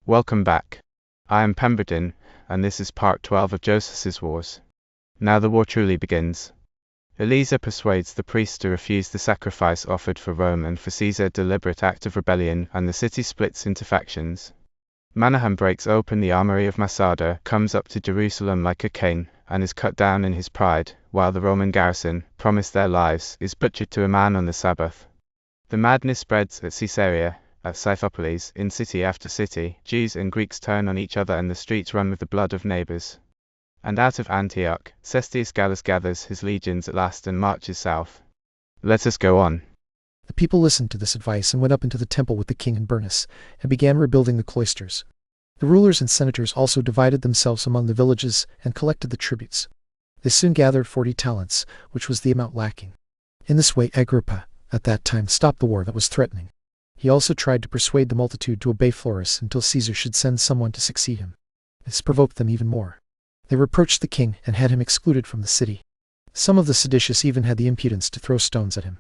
Welcome back. I am Pemberton, and this is part 12 of Josephus's Wars. Now the war truly begins. Eliezer persuades the priests to refuse the sacrifice offered for Rome and for Caesar, a deliberate act of rebellion, and the city splits into factions. Manahem breaks open the armory of Masada, comes up to Jerusalem like a king, and is cut down in his pride, while the Roman garrison, promised their lives, is butchered to a man on the Sabbath. The madness spreads at Caesarea, at Scythopolis, in city after city. Jews and Greeks turn on each other and the streets run with the blood of neighbors. And out of Antioch, Cestius Gallus gathers his legions at last and marches south. Let us go on. The people listened to this advice and went up into the temple with the king and Bernice, and began rebuilding the cloisters. The rulers and senators also divided themselves among the villages and collected the tributes. They soon gathered 40 talents, which was the amount lacking. In this way Agrippa, at that time, stopped the war that was threatening. He also tried to persuade the multitude to obey Florus until Caesar should send someone to succeed him. This provoked them even more. They reproached the king and had him excluded from the city. Some of the seditious even had the impudence to throw stones at him.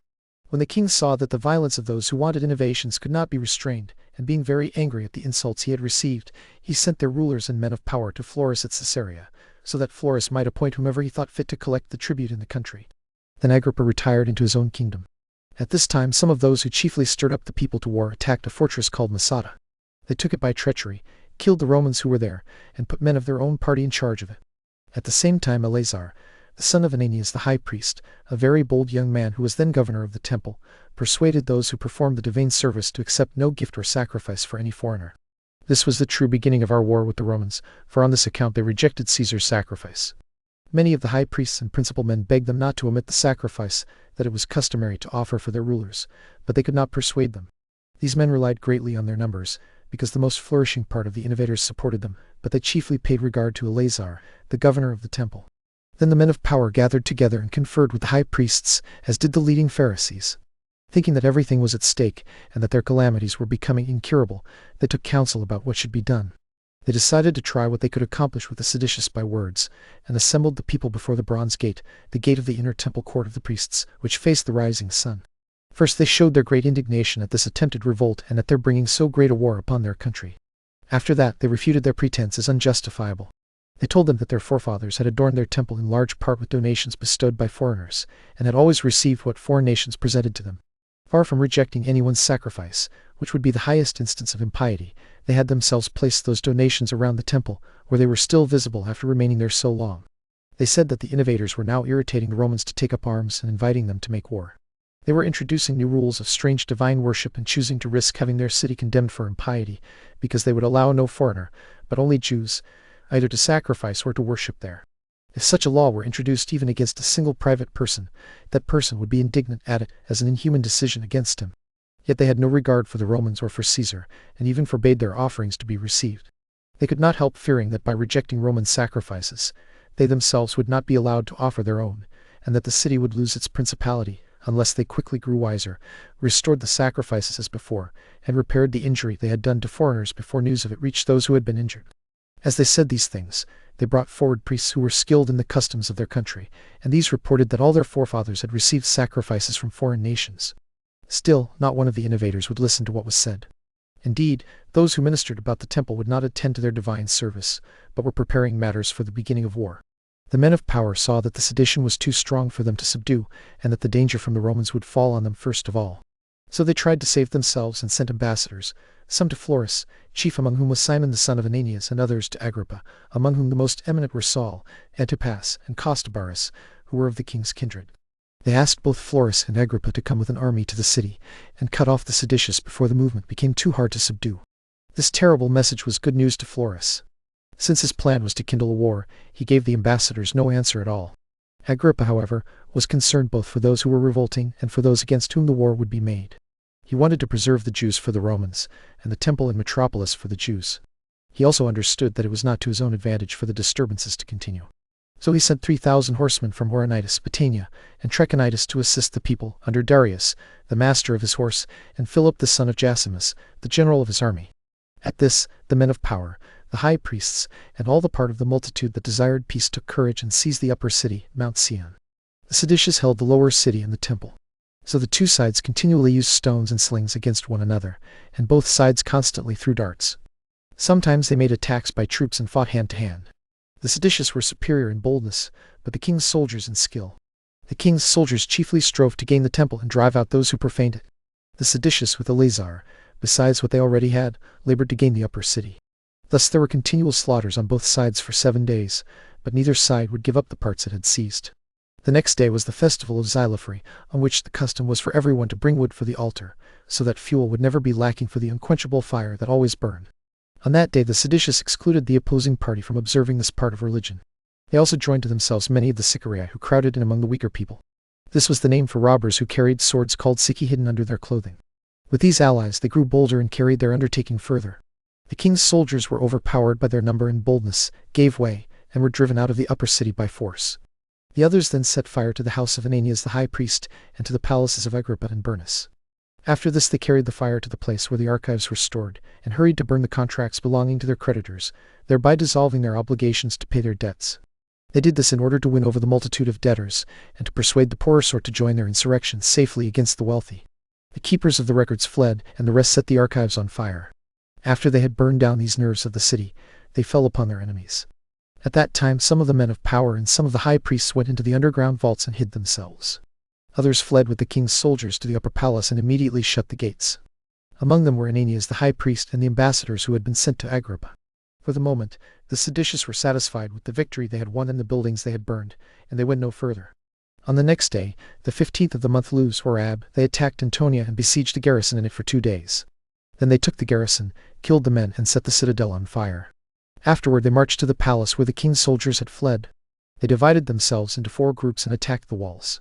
When the king saw that the violence of those who wanted innovations could not be restrained, and being very angry at the insults he had received, he sent their rulers and men of power to Florus at Caesarea, so that Florus might appoint whomever he thought fit to collect the tribute in the country. Then Agrippa retired into his own kingdom. At this time some of those who chiefly stirred up the people to war attacked a fortress called Masada. They took it by treachery, killed the Romans who were there, and put men of their own party in charge of it. At the same time Eleazar, the son of Ananias the high priest, a very bold young man who was then governor of the temple, persuaded those who performed the divine service to accept no gift or sacrifice for any foreigner. This was the true beginning of our war with the Romans, for on this account they rejected Caesar's sacrifice. Many of the high priests and principal men begged them not to omit the sacrifice that it was customary to offer for their rulers, but they could not persuade them. These men relied greatly on their numbers, because the most flourishing part of the innovators supported them, but they chiefly paid regard to Eleazar, the governor of the temple. Then the men of power gathered together and conferred with the high priests, as did the leading Pharisees. Thinking that everything was at stake, and that their calamities were becoming incurable, they took counsel about what should be done. They decided to try what they could accomplish with the seditious by words, and assembled the people before the bronze gate, the gate of the inner temple court of the priests, which faced the rising sun. First they showed their great indignation at this attempted revolt and at their bringing so great a war upon their country. After that they refuted their pretense as unjustifiable. They told them that their forefathers had adorned their temple in large part with donations bestowed by foreigners, and had always received what foreign nations presented to them. Far from rejecting anyone's sacrifice, which would be the highest instance of impiety, they had themselves placed those donations around the temple, where they were still visible after remaining there so long. They said that the innovators were now irritating the Romans to take up arms and inviting them to make war. They were introducing new rules of strange divine worship and choosing to risk having their city condemned for impiety, because they would allow no foreigner, but only Jews, either to sacrifice or to worship there. If such a law were introduced even against a single private person, that person would be indignant at it as an inhuman decision against him. Yet they had no regard for the Romans or for Caesar, and even forbade their offerings to be received. They could not help fearing that by rejecting Roman sacrifices, they themselves would not be allowed to offer their own, and that the city would lose its principality, unless they quickly grew wiser, restored the sacrifices as before, and repaired the injury they had done to foreigners before news of it reached those who had been injured. As they said these things, they brought forward priests who were skilled in the customs of their country, and these reported that all their forefathers had received sacrifices from foreign nations. Still, not one of the innovators would listen to what was said. Indeed, those who ministered about the temple would not attend to their divine service, but were preparing matters for the beginning of war. The men of power saw that the sedition was too strong for them to subdue, and that the danger from the Romans would fall on them first of all. So they tried to save themselves and sent ambassadors, some to Florus, chief among whom was Simon the son of Ananias, and others to Agrippa, among whom the most eminent were Saul, Antipas, and Costobarus, who were of the king's kindred. They asked both Florus and Agrippa to come with an army to the city, and cut off the seditious before the movement became too hard to subdue. This terrible message was good news to Florus. Since his plan was to kindle a war, he gave the ambassadors no answer at all. Agrippa, however, was concerned both for those who were revolting and for those against whom the war would be made. He wanted to preserve the Jews for the Romans, and the temple and metropolis for the Jews. He also understood that it was not to his own advantage for the disturbances to continue. So he sent 3,000 horsemen from Horonitis, Batanea, and Trachonitis to assist the people, under Darius, the master of his horse, and Philip the son of Jasimus, the general of his army. At this, the men of power, the high priests, and all the part of the multitude that desired peace took courage and seized the upper city, Mount Sion. The seditious held the lower city and the temple. So the two sides continually used stones and slings against one another, and both sides constantly threw darts. Sometimes they made attacks by troops and fought hand to hand. The seditious were superior in boldness, but the king's soldiers in skill. The king's soldiers chiefly strove to gain the temple and drive out those who profaned it. The seditious with Eleazar, besides what they already had, labored to gain the upper city. Thus there were continual slaughters on both sides for 7 days, but neither side would give up the parts it had seized. The next day was the festival of Xylophary, on which the custom was for everyone to bring wood for the altar, so that fuel would never be lacking for the unquenchable fire that always burned. On that day the seditious excluded the opposing party from observing this part of religion. They also joined to themselves many of the Sicarii who crowded in among the weaker people. This was the name for robbers who carried swords called Siki hidden under their clothing. With these allies they grew bolder and carried their undertaking further. The king's soldiers were overpowered by their number and boldness, gave way, and were driven out of the upper city by force. The others then set fire to the house of Ananias the high priest, and to the palaces of Agrippa and Bernice. After this they carried the fire to the place where the archives were stored, and hurried to burn the contracts belonging to their creditors, thereby dissolving their obligations to pay their debts. They did this in order to win over the multitude of debtors, and to persuade the poorer sort to join their insurrection safely against the wealthy. The keepers of the records fled, and the rest set the archives on fire. After they had burned down these nerves of the city, they fell upon their enemies. At that time some of the men of power and some of the high priests went into the underground vaults and hid themselves. Others fled with the king's soldiers to the upper palace and immediately shut the gates. Among them were Ananias the high priest and the ambassadors who had been sent to Agrippa. For the moment, the seditious were satisfied with the victory they had won in the buildings they had burned, and they went no further. On the next day, the 15th of the month Lus or Ab, they attacked Antonia and besieged the garrison in it for 2 days. Then they took the garrison, killed the men, and set the citadel on fire. Afterward they marched to the palace where the king's soldiers had fled. They divided themselves into 4 groups and attacked the walls.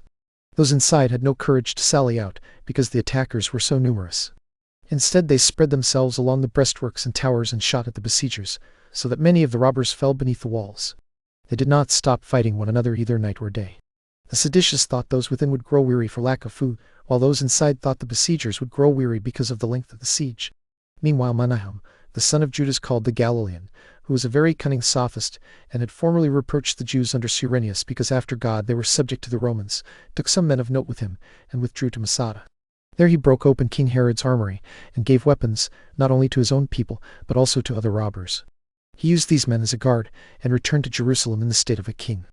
Those inside had no courage to sally out, because the attackers were so numerous. Instead they spread themselves along the breastworks and towers and shot at the besiegers, so that many of the robbers fell beneath the walls. They did not stop fighting one another either night or day. The seditious thought those within would grow weary for lack of food, while those inside thought the besiegers would grow weary because of the length of the siege. Meanwhile Manahem, the son of Judas called the Galilean, who was a very cunning sophist, and had formerly reproached the Jews under Cyrenius because after God they were subject to the Romans, took some men of note with him, and withdrew to Masada. There he broke open King Herod's armory, and gave weapons, not only to his own people, but also to other robbers. He used these men as a guard, and returned to Jerusalem in the state of a king.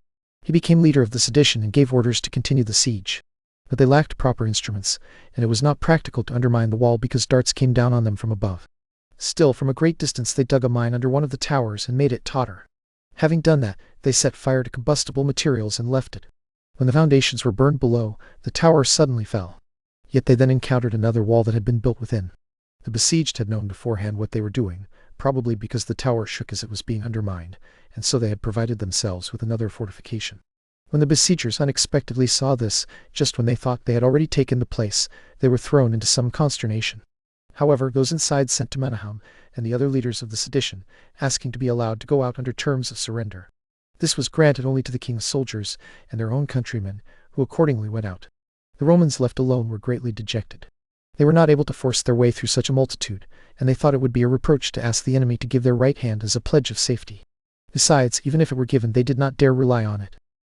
He became leader of the sedition and gave orders to continue the siege. But they lacked proper instruments, and it was not practical to undermine the wall because darts came down on them from above. Still, from a great distance they dug a mine under one of the towers and made it totter. Having done that, they set fire to combustible materials and left it. When the foundations were burned below, the tower suddenly fell. Yet they then encountered another wall that had been built within. The besieged had known beforehand what they were doing, probably because the tower shook as it was being undermined, and so they had provided themselves with another fortification. When the besiegers unexpectedly saw this, just when they thought they had already taken the place, they were thrown into some consternation. However, those inside sent to Manahem and the other leaders of the sedition, asking to be allowed to go out under terms of surrender. This was granted only to the king's soldiers and their own countrymen, who accordingly went out. The Romans left alone were greatly dejected. They were not able to force their way through such a multitude, and they thought it would be a reproach to ask the enemy to give their right hand as a pledge of safety. Besides, even if it were given, they did not dare rely on it.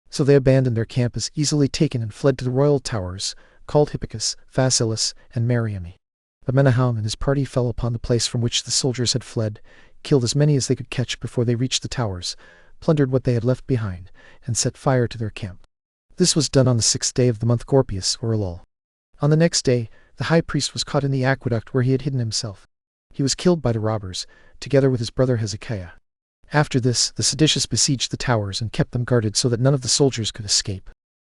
So they abandoned their camp as easily taken and fled to the royal towers, called Hippicus, Phasaelis, and Mariamne. But Manahem and his party fell upon the place from which the soldiers had fled, killed as many as they could catch before they reached the towers, plundered what they had left behind, and set fire to their camp. This was done on the 6th day of the month Gorpius, or Elul. On the next day, the high priest was caught in the aqueduct where he had hidden himself. He was killed by the robbers, together with his brother Hezekiah. After this, the seditious besieged the towers and kept them guarded so that none of the soldiers could escape.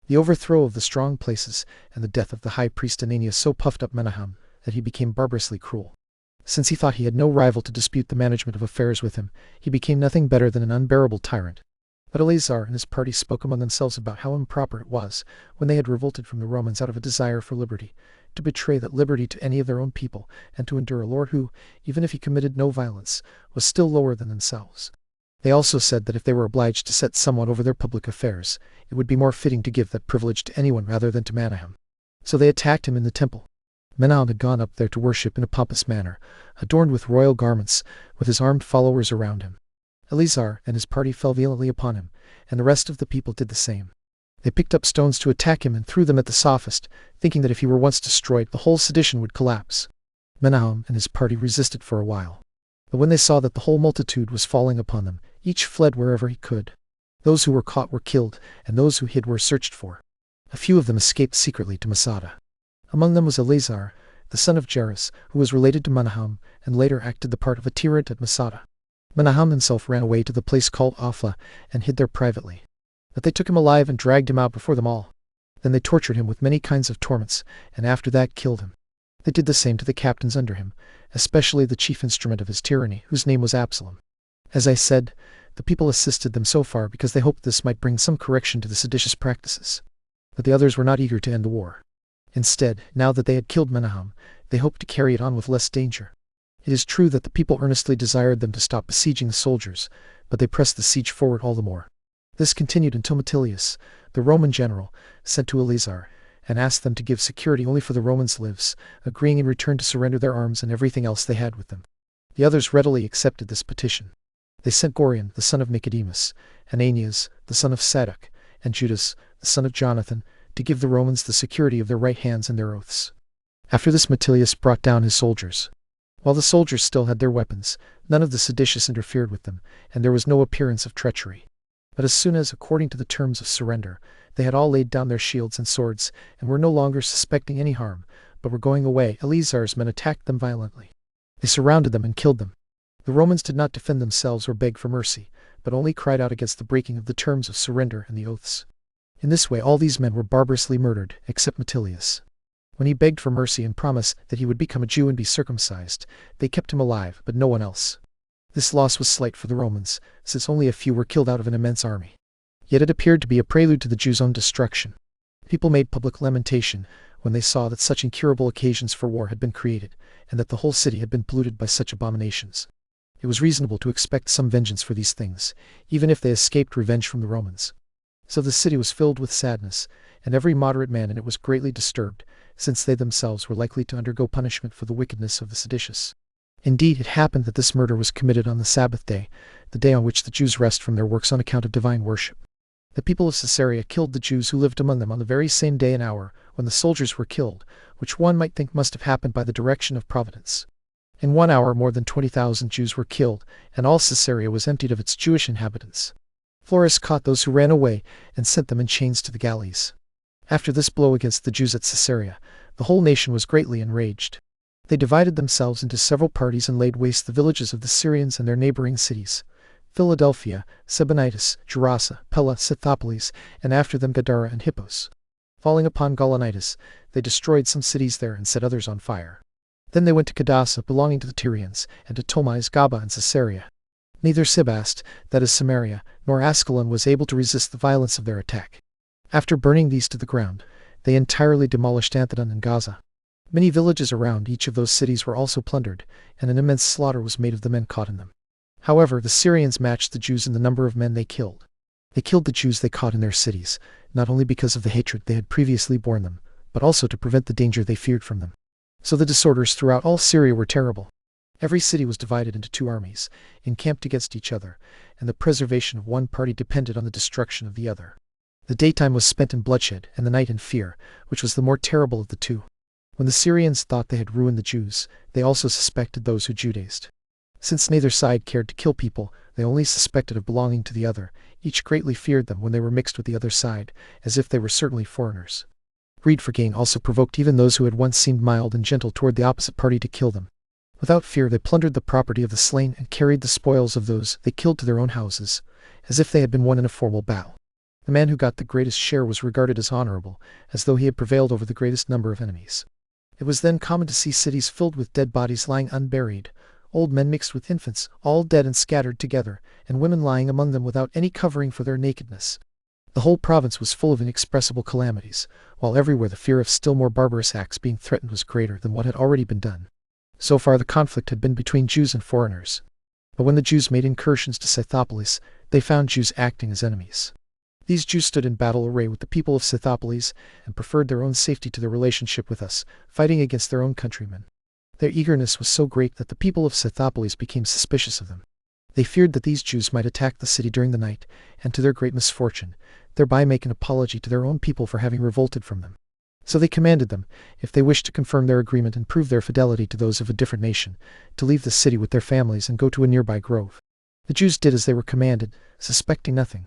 The overthrow of the strong places and the death of the high priest Ananias so puffed up Manahem that he became barbarously cruel. Since he thought he had no rival to dispute the management of affairs with him, he became nothing better than an unbearable tyrant. But Eleazar and his party spoke among themselves about how improper it was, when they had revolted from the Romans out of a desire for liberty, to betray that liberty to any of their own people, and to endure a lord who, even if he committed no violence, was still lower than themselves. They also said that if they were obliged to set someone over their public affairs, it would be more fitting to give that privilege to anyone rather than to Manahem. So they attacked him in the temple. Manahem had gone up there to worship in a pompous manner, adorned with royal garments, with his armed followers around him. Eleazar and his party fell violently upon him, and the rest of the people did the same. They picked up stones to attack him and threw them at the sophist, thinking that if he were once destroyed, the whole sedition would collapse. Manahem and his party resisted for a while. But when they saw that the whole multitude was falling upon them, each fled wherever he could. Those who were caught were killed, and those who hid were searched for. A few of them escaped secretly to Masada. Among them was Eleazar, the son of Jairus, who was related to Manahem, and later acted the part of a tyrant at Masada. Manahem himself ran away to the place called Afla, and hid there privately. But they took him alive and dragged him out before them all. Then they tortured him with many kinds of torments, and after that killed him. They did the same to the captains under him, especially the chief instrument of his tyranny, whose name was Absalom. As I said, the people assisted them so far because they hoped this might bring some correction to the seditious practices. But the others were not eager to end the war. Instead, now that they had killed Manahem, they hoped to carry it on with less danger. It is true that the people earnestly desired them to stop besieging the soldiers, but they pressed the siege forward all the more. This continued until Metilius, the Roman general, sent to Eleazar, and asked them to give security only for the Romans' lives, agreeing in return to surrender their arms and everything else they had with them. The others readily accepted this petition. They sent Gorion, the son of Nicodemus, and Aeneas, the son of Sadok, and Judas, the son of Jonathan, to give the Romans the security of their right hands and their oaths. After this Metilius brought down his soldiers. While the soldiers still had their weapons, none of the seditious interfered with them, and there was no appearance of treachery. But as soon as, according to the terms of surrender, they had all laid down their shields and swords, and were no longer suspecting any harm, but were going away, Eleazar's men attacked them violently. They surrounded them and killed them. The Romans did not defend themselves or beg for mercy, but only cried out against the breaking of the terms of surrender and the oaths. In this way all these men were barbarously murdered, except Metilius. When he begged for mercy and promised that he would become a Jew and be circumcised, they kept him alive, but no one else. This loss was slight for the Romans, since only a few were killed out of an immense army. Yet it appeared to be a prelude to the Jews' own destruction. People made public lamentation when they saw that such incurable occasions for war had been created, and that the whole city had been polluted by such abominations. It was reasonable to expect some vengeance for these things, even if they escaped revenge from the Romans. So the city was filled with sadness, and every moderate man in it was greatly disturbed, since they themselves were likely to undergo punishment for the wickedness of the seditious. Indeed, it happened that this murder was committed on the Sabbath day, the day on which the Jews rest from their works on account of divine worship. The people of Caesarea killed the Jews who lived among them on the very same day and hour when the soldiers were killed, which one might think must have happened by the direction of Providence. In 1 hour more than 20,000 Jews were killed, and all Caesarea was emptied of its Jewish inhabitants. Florus caught those who ran away and sent them in chains to the galleys. After this blow against the Jews at Caesarea, the whole nation was greatly enraged. They divided themselves into several parties and laid waste the villages of the Syrians and their neighboring cities: Philadelphia, Sebenitis, Gerasa, Pella, Scythopolis, and after them Gadara and Hippos. Falling upon Gaulonitis, they destroyed some cities there and set others on fire. Then they went to Cadassa, belonging to the Tyrians, and to Tomis, Gaba, and Caesarea. Neither Sebast, that is Samaria, nor Ascalon was able to resist the violence of their attack. After burning these to the ground, they entirely demolished Anthedon and Gaza. Many villages around each of those cities were also plundered, and an immense slaughter was made of the men caught in them. However, the Syrians matched the Jews in the number of men they killed. They killed the Jews they caught in their cities, not only because of the hatred they had previously borne them, but also to prevent the danger they feared from them. So the disorders throughout all Syria were terrible. Every city was divided into 2 armies, encamped against each other, and the preservation of one party depended on the destruction of the other. The daytime was spent in bloodshed, and the night in fear, which was the more terrible of the two. When the Syrians thought they had ruined the Jews, they also suspected those who Judaized. Since neither side cared to kill people, they only suspected of belonging to the other. Each greatly feared them when they were mixed with the other side, as if they were certainly foreigners. Greed for gain also provoked even those who had once seemed mild and gentle toward the opposite party to kill them. Without fear they plundered the property of the slain and carried the spoils of those they killed to their own houses, as if they had been won in a formal battle. The man who got the greatest share was regarded as honorable, as though he had prevailed over the greatest number of enemies. It was then common to see cities filled with dead bodies lying unburied, old men mixed with infants, all dead and scattered together, and women lying among them without any covering for their nakedness. The whole province was full of inexpressible calamities, while everywhere the fear of still more barbarous acts being threatened was greater than what had already been done. So far the conflict had been between Jews and foreigners. But when the Jews made incursions to Scythopolis, they found Jews acting as enemies. These Jews stood in battle array with the people of Scythopolis and preferred their own safety to their relationship with us, fighting against their own countrymen. Their eagerness was so great that the people of Scythopolis became suspicious of them. They feared that these Jews might attack the city during the night, and to their great misfortune, thereby make an apology to their own people for having revolted from them. So they commanded them, if they wished to confirm their agreement and prove their fidelity to those of a different nation, to leave the city with their families and go to a nearby grove. The Jews did as they were commanded, suspecting nothing.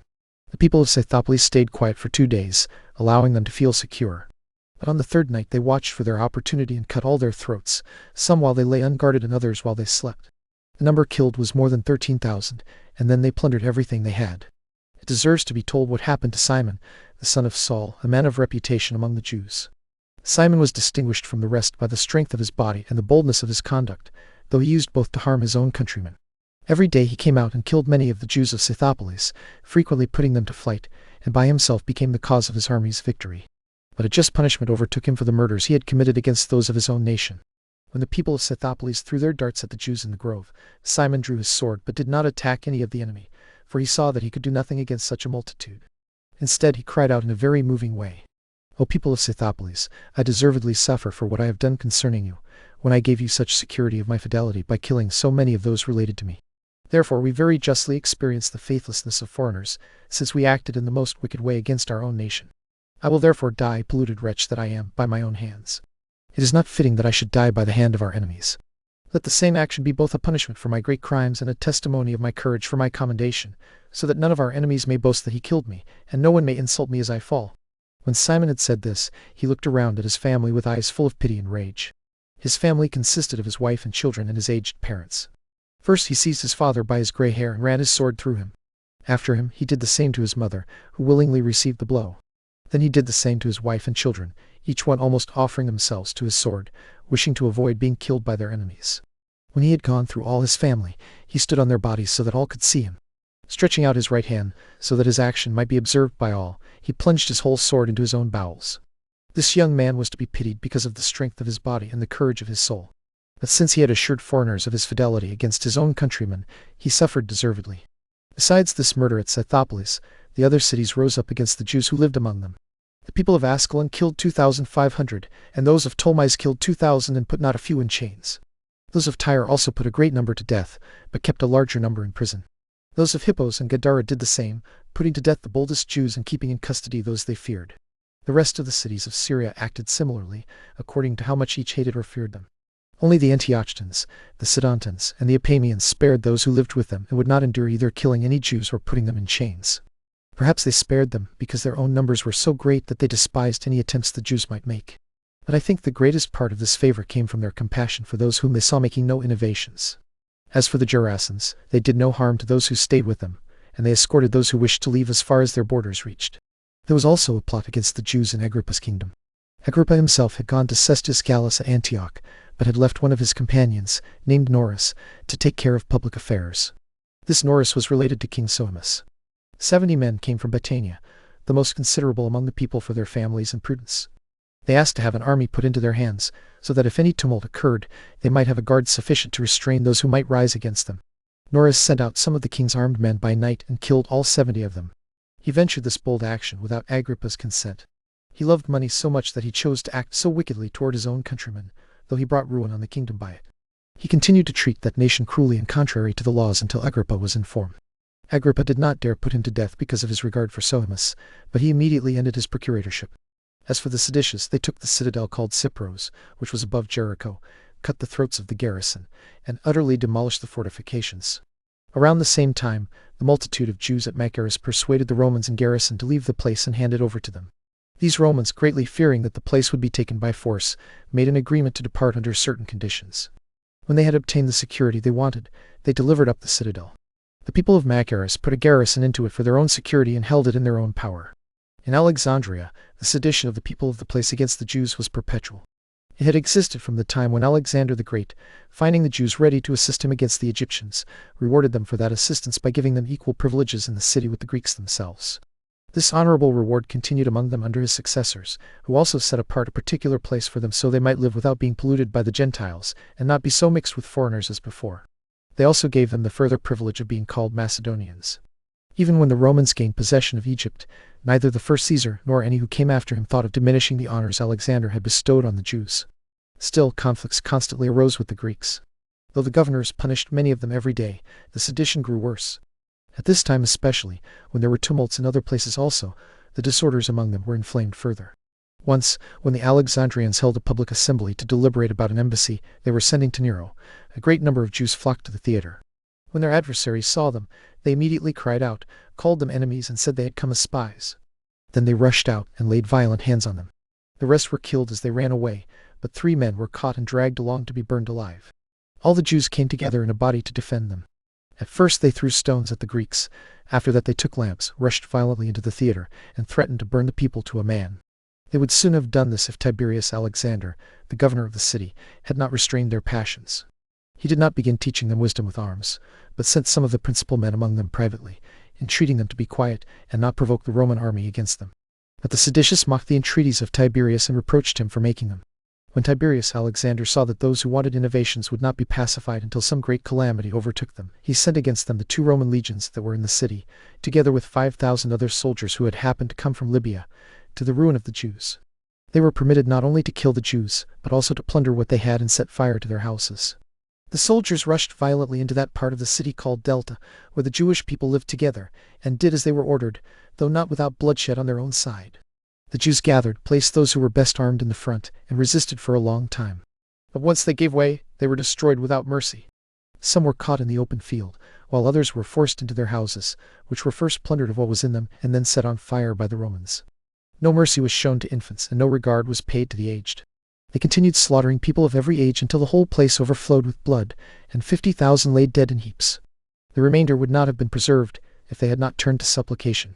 The people of Scythopolis stayed quiet for 2 days, allowing them to feel secure. But on the third night they watched for their opportunity and cut all their throats, some while they lay unguarded and others while they slept. The number killed was more than 13,000, and then they plundered everything they had. It deserves to be told what happened to Simon, the son of Saul, a man of reputation among the Jews. Simon was distinguished from the rest by the strength of his body and the boldness of his conduct, though he used both to harm his own countrymen. Every day he came out and killed many of the Jews of Scythopolis, frequently putting them to flight, and by himself became the cause of his army's victory. But a just punishment overtook him for the murders he had committed against those of his own nation. When the people of Scythopolis threw their darts at the Jews in the grove, Simon drew his sword but did not attack any of the enemy, for he saw that he could do nothing against such a multitude. Instead he cried out in a very moving way, "O people of Scythopolis, I deservedly suffer for what I have done concerning you, when I gave you such security of my fidelity by killing so many of those related to me. Therefore we very justly experience the faithlessness of foreigners, since we acted in the most wicked way against our own nation. I will therefore die, polluted wretch that I am, by my own hands. It is not fitting that I should die by the hand of our enemies. Let the same action be both a punishment for my great crimes and a testimony of my courage for my commendation, so that none of our enemies may boast that he killed me, and no one may insult me as I fall." When Simon had said this, he looked around at his family with eyes full of pity and rage. His family consisted of his wife and children and his aged parents. First he seized his father by his gray hair and ran his sword through him. After him he did the same to his mother, who willingly received the blow. Then he did the same to his wife and children, each one almost offering themselves to his sword, wishing to avoid being killed by their enemies. When he had gone through all his family, he stood on their bodies so that all could see him. Stretching out his right hand, so that his action might be observed by all, he plunged his whole sword into his own bowels. This young man was to be pitied because of the strength of his body and the courage of his soul. But since he had assured foreigners of his fidelity against his own countrymen, he suffered deservedly. Besides this murder at Scythopolis, the other cities rose up against the Jews who lived among them. The people of Ascalon killed 2,500, and those of Ptolemais killed 2,000 and put not a few in chains. Those of Tyre also put a great number to death, but kept a larger number in prison. Those of Hippos and Gadara did the same, putting to death the boldest Jews and keeping in custody those they feared. The rest of the cities of Syria acted similarly, according to how much each hated or feared them. Only the Antiochtans, the Sidontans, and the Epamians spared those who lived with them and would not endure either killing any Jews or putting them in chains. Perhaps they spared them because their own numbers were so great that they despised any attempts the Jews might make. But I think the greatest part of this favor came from their compassion for those whom they saw making no innovations. As for the Gerasans, they did no harm to those who stayed with them, and they escorted those who wished to leave as far as their borders reached. There was also a plot against the Jews in Agrippa's kingdom. Agrippa himself had gone to Cestus Gallus at Antioch, but had left one of his companions, named Norris, to take care of public affairs. This Norris was related to King Sohemus. 70 men came from Batanea, the most considerable among the people for their families and prudence. They asked to have an army put into their hands, so that if any tumult occurred, they might have a guard sufficient to restrain those who might rise against them. Norris sent out some of the king's armed men by night and killed all 70 of them. He ventured this bold action without Agrippa's consent. He loved money so much that he chose to act so wickedly toward his own countrymen, though he brought ruin on the kingdom by it. He continued to treat that nation cruelly and contrary to the laws until Agrippa was informed. Agrippa did not dare put him to death because of his regard for Sohemus, but he immediately ended his procuratorship. As for the seditious, they took the citadel called Cypros, which was above Jericho, cut the throats of the garrison, and utterly demolished the fortifications. Around the same time, the multitude of Jews at Machaerus persuaded the Romans in garrison to leave the place and hand it over to them. These Romans, greatly fearing that the place would be taken by force, made an agreement to depart under certain conditions. When they had obtained the security they wanted, they delivered up the citadel. The people of Machaerus put a garrison into it for their own security and held it in their own power. In Alexandria, the sedition of the people of the place against the Jews was perpetual. It had existed from the time when Alexander the Great, finding the Jews ready to assist him against the Egyptians, rewarded them for that assistance by giving them equal privileges in the city with the Greeks themselves. This honorable reward continued among them under his successors, who also set apart a particular place for them so they might live without being polluted by the Gentiles, and not be so mixed with foreigners as before. They also gave them the further privilege of being called Macedonians. Even when the Romans gained possession of Egypt, neither the first Caesar nor any who came after him thought of diminishing the honors Alexander had bestowed on the Jews. Still, conflicts constantly arose with the Greeks. Though the governors punished many of them every day, the sedition grew worse. At this time especially, when there were tumults in other places also, the disorders among them were inflamed further. Once, when the Alexandrians held a public assembly to deliberate about an embassy they were sending to Nero, a great number of Jews flocked to the theater. When their adversaries saw them, they immediately cried out, called them enemies, and said they had come as spies. Then they rushed out and laid violent hands on them. The rest were killed as they ran away, but 3 men were caught and dragged along to be burned alive. All the Jews came together in a body to defend them. At first they threw stones at the Greeks. After that they took lamps, rushed violently into the theater, and threatened to burn the people to a man. They would soon have done this if Tiberius Alexander, the governor of the city, had not restrained their passions. He did not begin teaching them wisdom with arms, but sent some of the principal men among them privately, entreating them to be quiet and not provoke the Roman army against them. But the seditious mocked the entreaties of Tiberius and reproached him for making them. When Tiberius Alexander saw that those who wanted innovations would not be pacified until some great calamity overtook them, he sent against them the 2 Roman legions that were in the city, together with 5,000 other soldiers who had happened to come from Libya, to the ruin of the Jews. They were permitted not only to kill the Jews, but also to plunder what they had and set fire to their houses. The soldiers rushed violently into that part of the city called Delta, where the Jewish people lived together, and did as they were ordered, though not without bloodshed on their own side. The Jews gathered, placed those who were best armed in the front, and resisted for a long time. But once they gave way, they were destroyed without mercy. Some were caught in the open field, while others were forced into their houses, which were first plundered of what was in them, and then set on fire by the Romans. No mercy was shown to infants, and no regard was paid to the aged. They continued slaughtering people of every age until the whole place overflowed with blood, and 50,000 lay dead in heaps. The remainder would not have been preserved if they had not turned to supplication.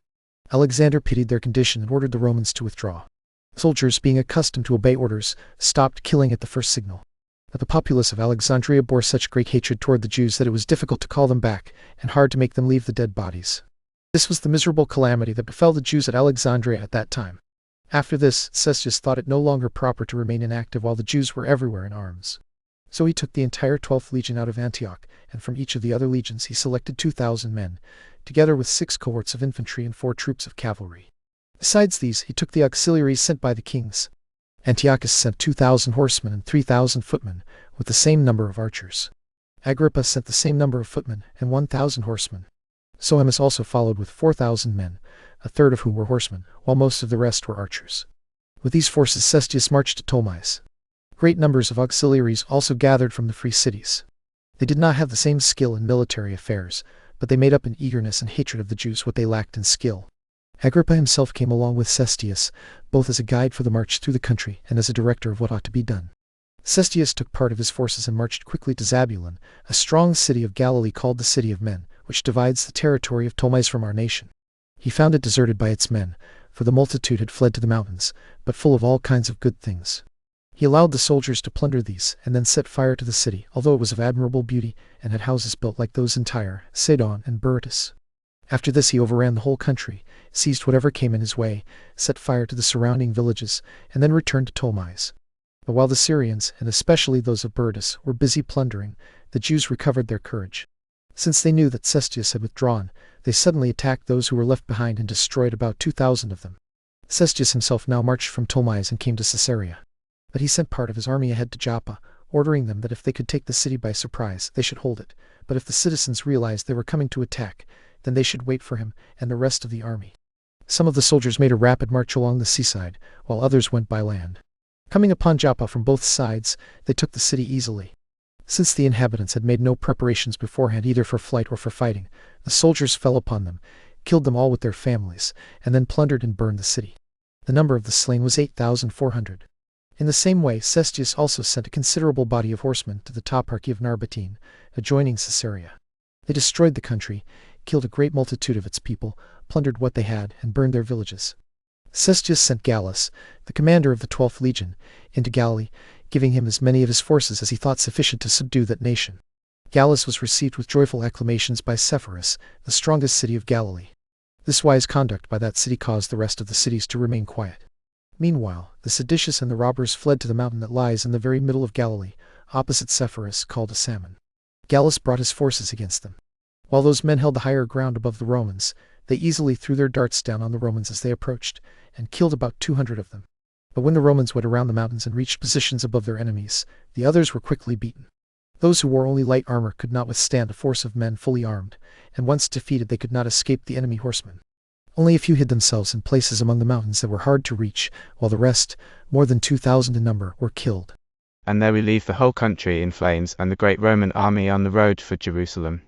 Alexander pitied their condition and ordered the Romans to withdraw. Soldiers, being accustomed to obey orders, stopped killing at the first signal. But the populace of Alexandria bore such great hatred toward the Jews that it was difficult to call them back, and hard to make them leave the dead bodies. This was the miserable calamity that befell the Jews at Alexandria at that time. After this, Cestius thought it no longer proper to remain inactive while the Jews were everywhere in arms. So he took the entire 12th legion out of Antioch, and from each of the other legions he selected 2,000 men, together with 6 cohorts of infantry and 4 troops of cavalry. Besides these, he took the auxiliaries sent by the kings. Antiochus sent 2,000 horsemen and 3,000 footmen, with the same number of archers. Agrippa sent the same number of footmen and 1,000 horsemen. Sohemus also followed with 4,000 men, a third of whom were horsemen, while most of the rest were archers. With these forces Cestius marched to Ptolemais. Great numbers of auxiliaries also gathered from the free cities. They did not have the same skill in military affairs, but they made up in eagerness and hatred of the Jews what they lacked in skill. Agrippa himself came along with Cestius, both as a guide for the march through the country and as a director of what ought to be done. Cestius took part of his forces and marched quickly to Zabulon, a strong city of Galilee called the City of Men, which divides the territory of Ptolemais from our nation. He found it deserted by its men, for the multitude had fled to the mountains, but full of all kinds of good things. He allowed the soldiers to plunder these, and then set fire to the city, although it was of admirable beauty, and had houses built like those in Tyre, Sidon, and Berytus. After this he overran the whole country, seized whatever came in his way, set fire to the surrounding villages, and then returned to Ptolemais. But while the Syrians, and especially those of Berytus, were busy plundering, the Jews recovered their courage. Since they knew that Cestius had withdrawn, they suddenly attacked those who were left behind and destroyed about 2,000 of them. Cestius himself now marched from Ptolemais and came to Caesarea. But he sent part of his army ahead to Joppa, ordering them that if they could take the city by surprise, they should hold it, but if the citizens realized they were coming to attack, then they should wait for him and the rest of the army. Some of the soldiers made a rapid march along the seaside, while others went by land. Coming upon Joppa from both sides, they took the city easily. Since the inhabitants had made no preparations beforehand either for flight or for fighting, the soldiers fell upon them, killed them all with their families, and then plundered and burned the city. The number of the slain was 8,400. In the same way, Cestius also sent a considerable body of horsemen to the toparchy of Narbatene, adjoining Caesarea. They destroyed the country, killed a great multitude of its people, plundered what they had, and burned their villages. Cestius sent Gallus, the commander of the 12th legion, into Galilee, giving him as many of his forces as he thought sufficient to subdue that nation. Gallus was received with joyful acclamations by Sepphoris, the strongest city of Galilee. This wise conduct by that city caused the rest of the cities to remain quiet. Meanwhile, the seditious and the robbers fled to the mountain that lies in the very middle of Galilee, opposite Sepphoris, called Asammon. Gallus brought his forces against them. While those men held the higher ground above the Romans, they easily threw their darts down on the Romans as they approached, and killed about 200 of them. But when the Romans went around the mountains and reached positions above their enemies, the others were quickly beaten. Those who wore only light armor could not withstand a force of men fully armed, and once defeated they could not escape the enemy horsemen. Only a few hid themselves in places among the mountains that were hard to reach, while the rest, more than 2,000 in number, were killed. And there we leave the whole country in flames and the great Roman army on the road for Jerusalem.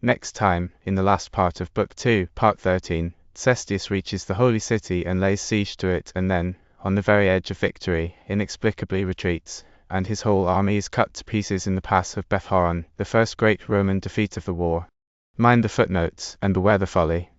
Next time, in the last part of Book 2, Part 13, Cestius reaches the Holy City and lays siege to it, and then, on the very edge of victory, inexplicably retreats, and his whole army is cut to pieces in the pass of Beth Horon, the first great Roman defeat of the war. Mind the footnotes, and beware the folly.